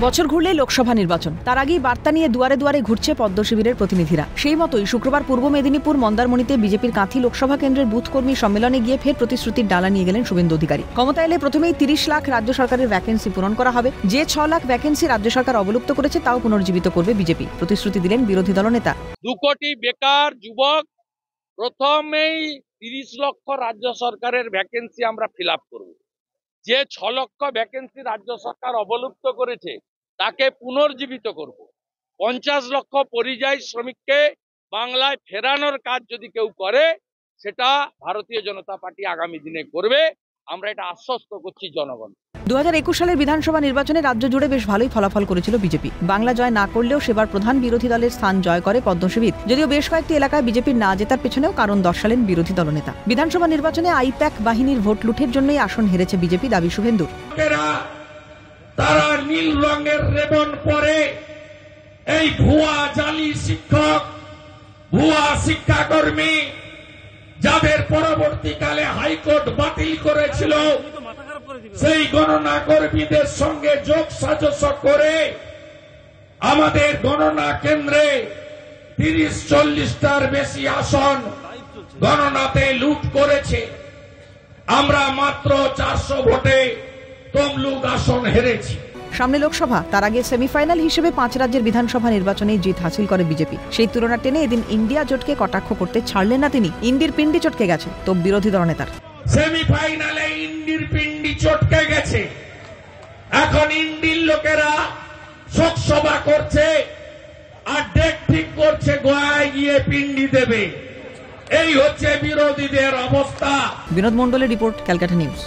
বছর ঘুরলেই লোকসভা নির্বাচন, তার আগেই বার্তা নিয়ে দুয়ারে দুয়ারে ঘুরছে পদ্ম শিবিরের প্রতিনিধিরা। সেই মতোই শুক্রবার পূর্ব মেদিনীপুর মন্দারমণিতে বিজেপির কাঁথি লোকসভা কেন্দ্রের বুথ কর্মী সম্মেলনে গিয়ে ফের প্রতিশ্রুতির ডালা নিয়ে গেলেন শুভেন্দু অধিকারী। ক্ষমতা এলে প্রথমেই 30 লাখ রাজ্য সরকারের ভ্যাকেন্সি পূরণ করা হবে। যে 6 লাখ ভ্যাকেন্সি রাজ্য সরকার অবলুপ্ত করেছে তাও পুনর্জীবিত করবে বিজেপি, প্রতিশ্রুতি দিলেন বিরোধী দলনেতা। 2 কোটি বেকার যুবক প্রথমেই 30 লক্ষ রাজ্য সরকারের ভ্যাকেন্সি আমরা ফিল আপ করব। যে 6 লক্ষ ভ্যাকেন্সি রাজ্য সরকার অবলুপ্ত করেছে তাকে পুনর্জীবিত করব। 50 লক্ষ পরিযায়ী শ্রমিককে বাংলায় ফেরানোর কাজ যদি কেউ করে সেটা ভারতীয় জনতা পার্টি আগামী দিনে করবে। আমরা এটা আশ্বস্ত করছি জনগণ। 2021 সালের বিধানসভা নির্বাচনে রাজ্য জুড়ে বেশ ভালোই ফলাফল করেছিল বিজেপি। বাংলা জয় না করলেও সেবার প্রধান বিরোধী দলের স্থান জয় করে পদ্ম শিবির। যদিও বেশ কয়েকটি এলাকায় বিজেপির না জেতার পেছনেও কারণ দর্শালেন বিরোধী দলনেতা। বিধানসভা নির্বাচনে আইপ্যাক বাহিনীর ভোট লুঠের জন্যই আসন হেরেছে বিজেপি, দাবি শুভেন্দুর। তারা নীল রঙের রেবন পরে এই ভুয়া জালি শিক্ষক, ভুয়া শিক্ষাকর্মী যাদের পরবর্তীকালে হাইকোর্ট বাতিল করেছিল, সেই গণনা কর্মীদের সঙ্গে যোগ সাজস করে আমাদের গণনা কেন্দ্রে 30-40টার বেশি আসন গণনাতে লুট করেছে। আমরা মাত্র 400 ভোটে তমলুক আসন হেরেছি। সামনে লোকসভা, তার আগে সেমিফাইনাল হিসেবে 5 রাজ্যের বিধানসভা নির্বাচনে জিত হাসিল করে বিজেপি। সেই তুলনা টেনে এদিন ইন্ডিয়া জোটকে কটাক্ষ করতে ছাড়লেন না তিনি। ইন্ডির পিন্ডি চটকে গেছে তো বিরোধী দলনেতার। সেমিফাইনালে ইন্ডির পিন্ডি চটকে গেছে, এখন ইন্ডির লোকেরা শোকসভা করছে আর ডেট ঠিক করছে গোয়ায় গিয়ে পিন্ডি দেবে। এই হচ্ছে বিরোধীদের অবস্থা। বিনোদ মণ্ডলের রিপোর্ট, ক্যালকাটা নিউজ।